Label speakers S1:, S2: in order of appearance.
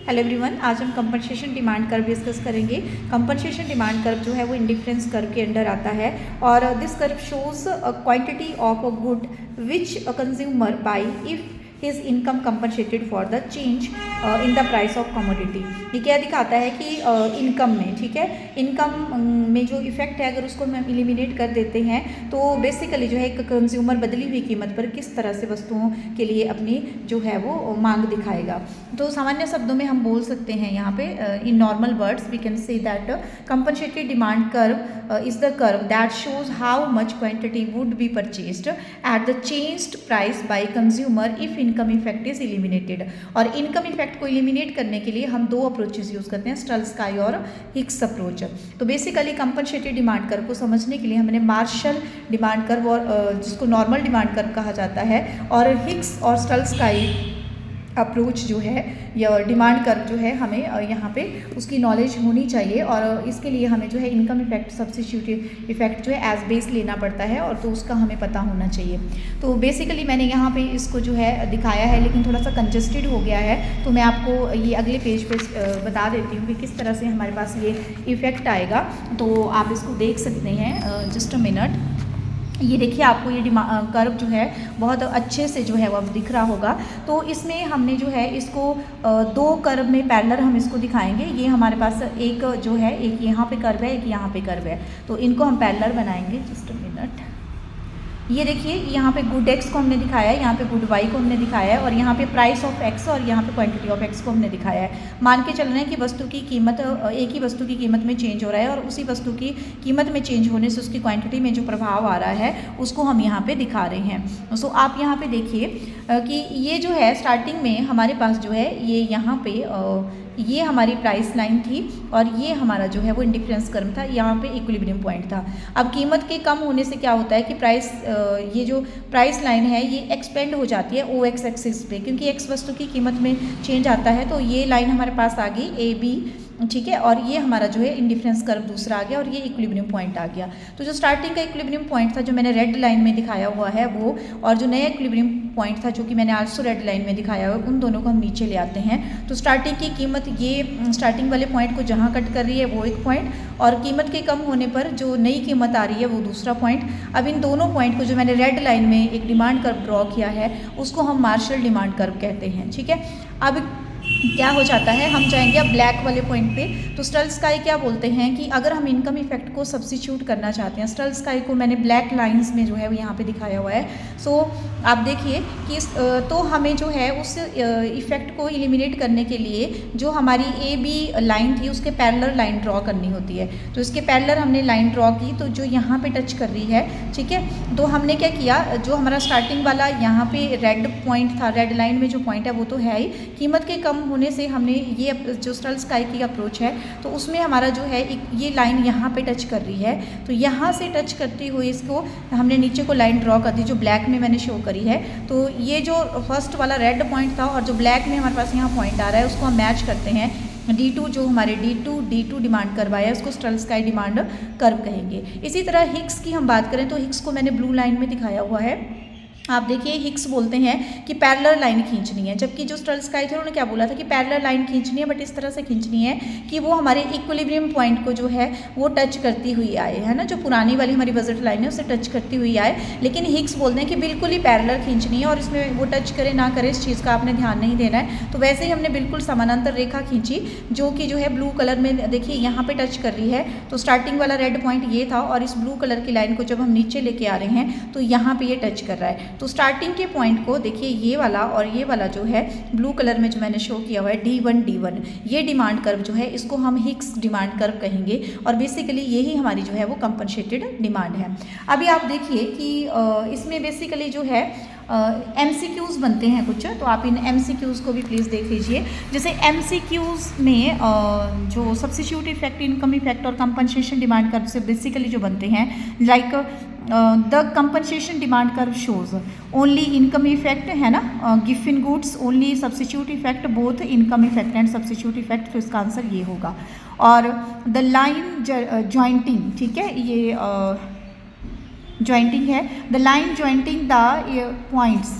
S1: Hello everyone, आज हम compensation demand curve discuss करेंगे। कंपनसेशन डिमांड कर्व जो है वो इंडिफरेंस कर्व के अंडर आता है और this curve shows a quantity of a good which a consumer by if his income compensated for the change in the price of commodity. ये क्या दिखाता है कि इनकम में, ठीक है, इनकम में जो इफेक्ट है अगर उसको हम एलिमिनेट कर देते हैं तो बेसिकली जो है एक कंज्यूमर बदली हुई कीमत पर किस तरह से वस्तुओं के लिए अपनी जो है वो मांग दिखाएगा। तो सामान्य शब्दों में हम बोल सकते हैं यहाँ पे in normal words we can say that compensated demand curve is the curve that shows how much quantity would be purchased at the changed price by consumer if income effect is eliminated. और income effect को eliminate करने के लिए हम दो approaches use करते हैं, स्टर्लस्काई और हिक्स अप्रोच। तो बेसिकली कंपनसेटेड डिमांड कर्व को समझने के लिए हमने मार्शल डिमांड कर्व और जिसको नॉर्मल डिमांड कर्व कहा जाता है और हिक्स और स्टर्लस्काई अप्रोच जो है या डिमांड कर्व जो है हमें यहाँ पे उसकी नॉलेज होनी चाहिए और इसके लिए हमें जो है इनकम इफेक्ट सब्स्टिट्यूटिव इफेक्ट जो है एज बेस लेना पड़ता है और तो उसका हमें पता होना चाहिए। तो बेसिकली मैंने यहाँ पे इसको जो है दिखाया है लेकिन थोड़ा सा कंजस्टेड हो गया है, तो मैं आपको ये अगले पेज पे बता देती हूँ कि किस तरह से हमारे पास ये इफेक्ट आएगा। तो आप इसको देख सकते हैं, जस्ट अ मिनट। ये देखिए आपको ये कर्व जो है बहुत अच्छे से जो है वो अब दिख रहा होगा। तो इसमें हमने जो है इसको दो कर्व में पैरेलल हम इसको दिखाएंगे। ये हमारे पास एक जो है एक यहाँ पे कर्व है, एक यहाँ पे कर्व है, तो इनको हम पैरेलल बनाएंगे। Just a minute. ये देखिए यहाँ पे गुड एक्स को हमने दिखाया है, यहाँ पे गुड वाई को हमने दिखाया है और यहाँ पे प्राइस ऑफ एक्स और यहाँ पे क्वांटिटी ऑफ एक्स को हमने दिखाया है। मान के चल रहे हैं कि वस्तु की कीमत एक ही वस्तु की कीमत में चेंज हो रहा है और उसी वस्तु की कीमत में चेंज होने से उसकी क्वांटिटी में जो प्रभाव आ रहा है उसको हम यहाँ पे दिखा रहे हैं। सो आप यहाँ पे देखिए कि ये जो है स्टार्टिंग में हमारे पास जो है ये यहाँ पे ये हमारी प्राइस लाइन थी और ये हमारा जो है वो इंडिफरेंस कर्व था, यहाँ पे इक्विलिब्रियम पॉइंट था। अब कीमत के कम होने से क्या होता है कि प्राइस ये जो प्राइस लाइन है ये एक्सपेंड हो जाती है ओ एक्स एक्सिस पे, क्योंकि एक्स वस्तु की कीमत में चेंज आता है। तो ये लाइन हमारे पास आ गई ए बी, ठीक है, और ये हमारा जो है इंडिफरेंस कर्व दूसरा आ गया और ये इक्विलिब्रियम पॉइंट आ गया। तो जो स्टार्टिंग का इक्विलिब्रियम पॉइंट था जो मैंने रेड लाइन में दिखाया हुआ है वो, और जो नया इक्विलिब्रियम पॉइंट था जो कि मैंने आल्सो रेड लाइन में दिखाया हुआ है, उन दोनों को हम नीचे ले आते हैं। तो स्टार्टिंग की कीमत ये स्टार्टिंग वाले पॉइंट को जहाँ कट कर रही है वो एक पॉइंट और कीमत के कम होने पर जो नई कीमत आ रही है वो दूसरा पॉइंट। अब इन दोनों पॉइंट को जो मैंने रेड लाइन में एक डिमांड कर्व ड्रॉ किया है उसको हम मार्शल डिमांड कर्व कहते हैं, ठीक है। अब क्या हो जाता है, हम जाएंगे अब ब्लैक वाले पॉइंट पे। तो स्टर्लस्काई क्या बोलते हैं कि अगर हम इनकम इफेक्ट को सब्स्टिट्यूट करना चाहते हैं, स्टर्लस्काई को मैंने ब्लैक लाइंस में जो है वो यहाँ पे दिखाया हुआ है। सो आप देखिए कि तो हमें जो है उस इफेक्ट को एलिमिनेट करने के लिए जो हमारी ए बी लाइन थी उसके पैरेलल लाइन ड्रॉ करनी होती है। तो इसके पैरेलल हमने लाइन ड्रॉ की तो जो यहाँ पे टच कर रही है, ठीक है। तो हमने क्या किया, जो हमारा स्टार्टिंग वाला यहाँ पे रेड पॉइंट था, रेड लाइन में जो पॉइंट है वो तो है ही, कीमत के कम होने से हमने ये जो स्टर्लस्काई की अप्रोच है तो उसमें हमारा जो है ये लाइन यहाँ पे टच कर रही है। तो यहाँ से टच करती हुई इसको हमने नीचे को लाइन ड्रॉ कर दी जो ब्लैक में मैंने शो करी है। तो ये जो फर्स्ट वाला रेड पॉइंट था और जो ब्लैक में हमारे पास यहाँ पॉइंट आ रहा है उसको हम मैच करते हैं। D2 जो हमारे D2 डिमांड कर्व आया है उसको स्टर्लस्काई डिमांड कर्व कहेंगे। इसी तरह हिक्स की हम बात करें तो हिक्स को मैंने ब्लू लाइन में दिखाया हुआ है। आप देखिए हिक्स बोलते हैं कि पैरेलल लाइन खींचनी है, जबकि जो स्टर्लस्काई थे उन्होंने क्या बोला था कि पैरेलल लाइन खींचनी है, बट इस तरह से खींचनी है कि वो हमारे इक्विलिब्रियम पॉइंट को जो है वो टच करती हुई आए, है ना, जो पुरानी वाली हमारी बजट लाइन है उसे टच करती हुई आए। लेकिन हिक्स बोलते हैं कि बिल्कुल ही पैरेलल खींचनी है और इसमें वो टच करे ना करे इस चीज़ का आपने ध्यान नहीं देना है। तो वैसे ही हमने बिल्कुल समानांतर रेखा खींची जो कि जो है ब्लू कलर में देखिए यहाँ पे टच कर रही है। तो स्टार्टिंग वाला रेड पॉइंट ये था और इस ब्लू कलर की लाइन को जब हम नीचे लेके आ रहे हैं तो यहाँ पे ये टच कर रहा है। तो स्टार्टिंग के पॉइंट को देखिए ये वाला और ये वाला जो है ब्लू कलर में जो मैंने शो किया हुआ है D1 ये डिमांड कर्व जो है इसको हम हिक्स डिमांड कर्व कहेंगे और बेसिकली यही हमारी जो है वो कंपनसेटेड डिमांड है। अभी आप देखिए कि इसमें बेसिकली जो है MCQs बनते हैं कुछ, तो आप इन MCQs को भी प्लीज़ देख लीजिए। जैसे MCQs में जो सब्स्टिट्यूट इफेक्ट, इनकम इफेक्ट और कंपनसेशन डिमांड कर्व से बेसिकली जो बनते हैं, like the compensation demand curve shows only income effect, है ना, given goods only substitute effect both income effect and substitute effect. तो इसका आंसर ये होगा। और द लाइन जॉइंटिंग, ठीक है, ये जॉइंटिंग है, the line jointing the points